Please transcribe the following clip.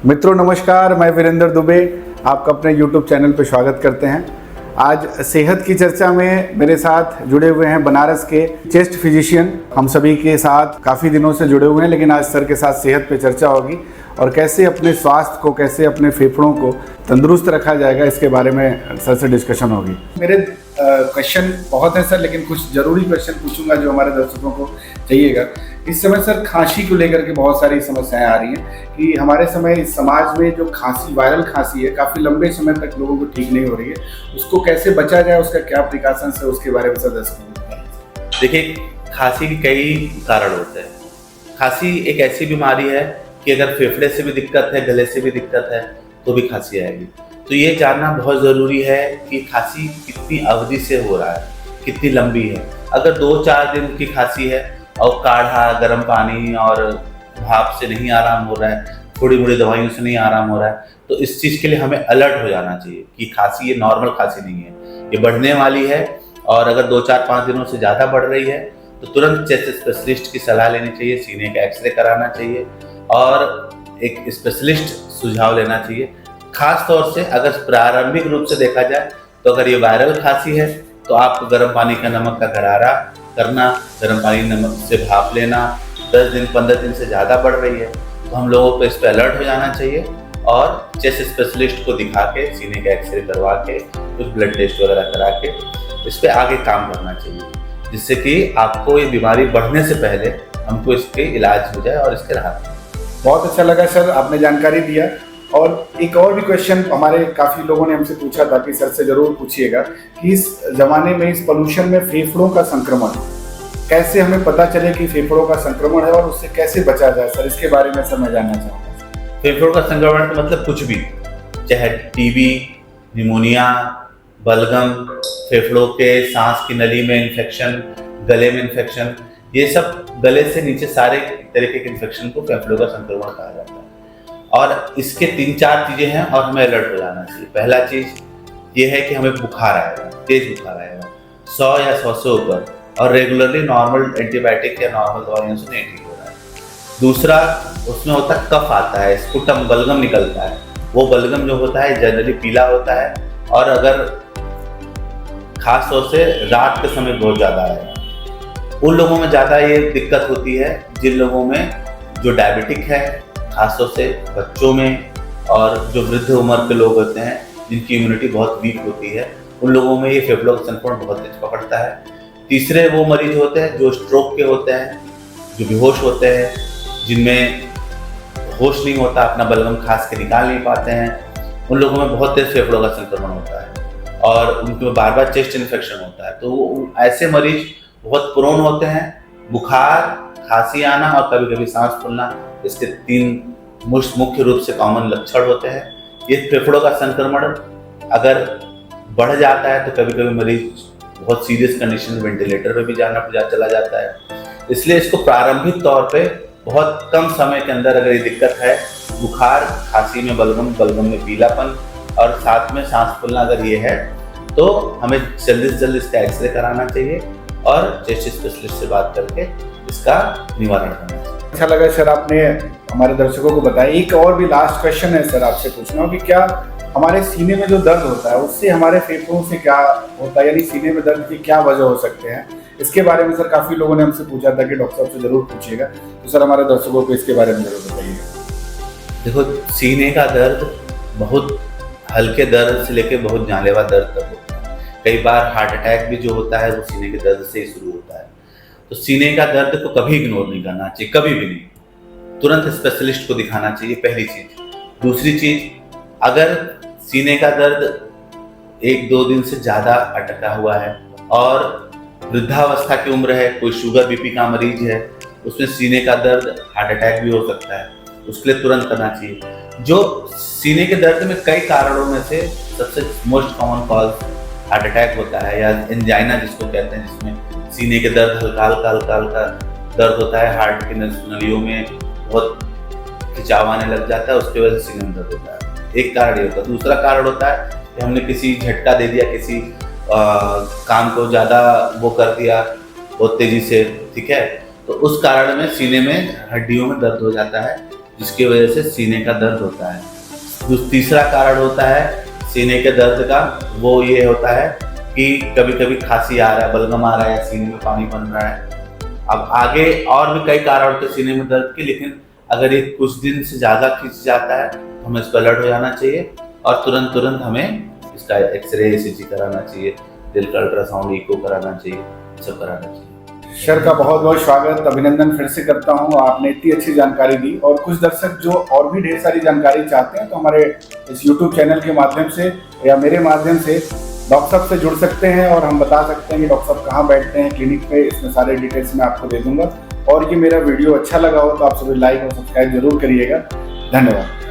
मित्रों नमस्कार, मैं वीरेंद्र दुबे आपका अपने YouTube चैनल पर स्वागत करते हैं। आज सेहत की चर्चा में मेरे साथ जुड़े हुए हैं बनारस के चेस्ट फिजिशियन। हम सभी के साथ काफ़ी दिनों से जुड़े हुए हैं, लेकिन आज सर के साथ सेहत पे चर्चा होगी और कैसे अपने स्वास्थ्य को, कैसे अपने फेफड़ों को तंदुरुस्त रखा जाएगा, इसके बारे में सर से डिस्कशन होगी। मेरे क्वेश्चन बहुत हैं सर, लेकिन कुछ ज़रूरी क्वेश्चन पूछूंगा जो हमारे दर्शकों को चाहिएगा। इस समय सर खांसी को लेकर के बहुत सारी समस्याएं आ रही हैं कि हमारे समय इस समाज में जो खांसी, वायरल खांसी है, काफ़ी लंबे समय तक लोगों को ठीक नहीं हो रही है। उसको कैसे बचा जाए, उसका क्या प्रिकॉशंस है, उसके बारे में सर दर्शकों को बताइए। देखिए, खांसी के कई कारण होते हैं। खांसी एक ऐसी बीमारी है कि अगर फेफड़े से भी दिक्कत है, गले से भी दिक्कत है, तो भी खांसी आएगी। तो ये जानना बहुत ज़रूरी है कि खांसी कितनी अवधि से हो रहा है, कितनी लंबी है। अगर 2-4 दिन की खांसी है और काढ़ा, गर्म पानी और भाप से नहीं आराम हो रहा है, थोड़ी मोड़ी दवाइयों से नहीं आराम हो रहा है, तो इस चीज़ के लिए हमें अलर्ट हो जाना चाहिए कि खांसी ये नॉर्मल खांसी नहीं है, ये बढ़ने वाली है। और अगर 2-4-5 दिनों से ज़्यादा बढ़ रही है तो तुरंत चेस्ट स्पेशलिस्ट की सलाह लेनी चाहिए, सीने का एक्सरे कराना चाहिए और एक स्पेशलिस्ट सुझाव लेना चाहिए। खास तौर से अगर प्रारंभिक रूप से देखा जाए तो अगर ये वायरल खांसी है तो आपको गर्म पानी का नमक का गरारा करना, गर्म पानी नमक से भाप लेना। 10 दिन 15 दिन से ज़्यादा बढ़ रही है तो हम लोगों को इस पर अलर्ट हो जाना चाहिए और चेस्ट स्पेशलिस्ट को दिखा के, सीने का एक्सरे करवा के, कुछ ब्लड टेस्ट वगैरह करा के इस पर आगे काम करना चाहिए, जिससे कि आपको ये बीमारी बढ़ने से पहले हमको इसके इलाज हो जाए और इसके राहत। बहुत अच्छा लगा सर, आपने जानकारी दिया। और एक और भी क्वेश्चन हमारे काफ़ी लोगों ने हमसे पूछा था कि सर से ज़रूर पूछिएगा कि इस ज़माने में, इस पोल्यूशन में फेफड़ों का संक्रमण, कैसे हमें पता चले कि फेफड़ों का संक्रमण है और उससे कैसे बचा जाए सर, इसके बारे में सर मैं जानना चाहूँगा। फेफड़ों का संक्रमण का मतलब कुछ भी, चाहे टीबी, निमोनिया, बलगम, फेफड़ों के सांस की नली में इन्फेक्शन, गले में इन्फेक्शन, ये सब गले से नीचे सारे तरीके के इन्फेक्शन को फेफड़ों का संक्रमण कहा जाता है। और इसके 3-4 चीज़ें हैं और हमें अलर्ट हो जाना चाहिए। पहला चीज़ ये है कि हमें बुखार आएगा, तेज बुखार आएगा, 100 या 100 से ऊपर, और रेगुलरली नॉर्मल एंटीबायोटिक या नॉर्मल दवाइयों से नहीं ठीक हो रहा है। दूसरा, उसमें होता है कफ आता है, स्पुटम, बलगम निकलता है। वो बलगम जो होता है जनरली पीला होता है और अगर खास तौर से रात के समय बहुत ज़्यादा आएगा। उन लोगों में ज़्यादा ये दिक्कत होती है जिन लोगों में जो डायबिटिक है, खासतौर से बच्चों में, और जो वृद्ध उम्र के लोग होते हैं जिनकी इम्यूनिटी बहुत वीक होती है, उन लोगों में ये फेफड़ों का संक्रमण बहुत तेज पकड़ता है। तीसरे वो मरीज होते हैं जो स्ट्रोक के होते हैं, जो बेहोश होते हैं, जिनमें होश नहीं होता, अपना बलगम खास के निकाल नहीं पाते हैं, उन लोगों में बहुत तेज फेफड़ों का संक्रमण होता है और उनके बार बार चेस्ट इन्फेक्शन होता है। तो ऐसे मरीज बहुत प्रोन होते हैं बुखार, खांसी आना और कभी कभी सांस फूलना। इसके 3 मुख्य रूप से कॉमन लक्षण होते हैं। ये फेफड़ों का संक्रमण अगर बढ़ जाता है तो कभी कभी मरीज बहुत सीरियस कंडीशन में वेंटिलेटर पे भी चला जाता है। इसलिए इसको प्रारंभिक तौर पे बहुत कम समय के अंदर अगर ये दिक्कत है, बुखार, खांसी में बलगम, बलगम में पीलापन और साथ में सांस फूलना अगर ये है, तो हमें जल्दी से जल्दी इसका एक्सरे कराना चाहिए और चेस्ट स्पेशलिस्ट से बात करके इसका निवारण करना चाहिए। अच्छा लगा सर, आपने हमारे दर्शकों को बताया। एक और भी लास्ट क्वेश्चन है सर आपसे पूछना कि क्या हमारे सीने में जो दर्द होता है उससे हमारे फेफड़ों से क्या होता है, यानी सीने में दर्द की क्या वजह हो सकते हैं, इसके बारे में सर काफ़ी लोगों ने हमसे पूछा था कि डॉक्टर साहब से ज़रूर पूछिएगा। तो सर हमारे दर्शकों को इसके बारे में ज़रूर बताइएगा। देखो, सीने का दर्द बहुत हल्के दर्द से लेकर बहुत जानलेवा दर्द तक होता है। कई बार हार्ट अटैक भी जो होता है वो सीने के दर्द से ही शुरू होता है। तो सीने का दर्द को कभी इग्नोर नहीं करना चाहिए, कभी भी नहीं। तुरंत स्पेशलिस्ट को दिखाना चाहिए, पहली चीज़। दूसरी चीज़, अगर सीने का दर्द 1-2 दिन से ज़्यादा अटका हुआ है और वृद्धावस्था की उम्र है, कोई शुगर बीपी का मरीज है, उसमें सीने का दर्द, हार्ट अटैक भी हो सकता है, उसके लिए तुरंत करना चाहिए। जो सीने के दर्द में कई कारणों में से सबसे most common cause heart attack होता है या एंजाइना जिसको कहते हैं, जिसमें सीने के दर्द हल्का हल्का दर्द होता है, हार्ट की नलियों में बहुत खिंचाव आने लग जाता है, उसकी वजह से सीने में दर्द होता है। एक कारण ये होता है। दूसरा कारण होता है कि हमने किसी झटका दे दिया, किसी काम को ज़्यादा वो कर दिया बहुत तेज़ी से, ठीक है, तो उस कारण में सीने में हड्डियों में दर्द हो जाता है जिसकी वजह से सीने का दर्द होता है। जो तीसरा कारण होता है सीने के दर्द का, वो ये होता है कि कभी कभी खांसी आ रहा है, बलगम आ रहा है, सीने में पानी बन रहा है। अब आगे और भी कई कारण होते हैं सीने में दर्द के, लेकिन अगर ये कुछ दिन से ज़्यादा खिंच जाता है तो हमें इसका अलर्ट हो जाना चाहिए और तुरंत हमें इसका एक्सरे ECG कराना चाहिए, दिल का अल्ट्रासाउंड इको कराना चाहिए, सब कराना चाहिए। सर का बहुत बहुत स्वागत, अभिनंदन फिर से करता हूं। आपने इतनी अच्छी जानकारी दी और कुछ दर्शक जो और भी ढेर सारी जानकारी चाहते हैं तो हमारे इस YouTube चैनल के माध्यम से या मेरे माध्यम से डॉक्टर साहब से जुड़ सकते हैं और हम बता सकते हैं कि डॉक्टर साहब कहाँ बैठते हैं क्लिनिक पे। इसमें सारे डिटेल्स मैं आपको दे दूंगा। और ये मेरा वीडियो अच्छा लगा हो तो आप सभी लाइक और सब्सक्राइब जरूर करिएगा। धन्यवाद।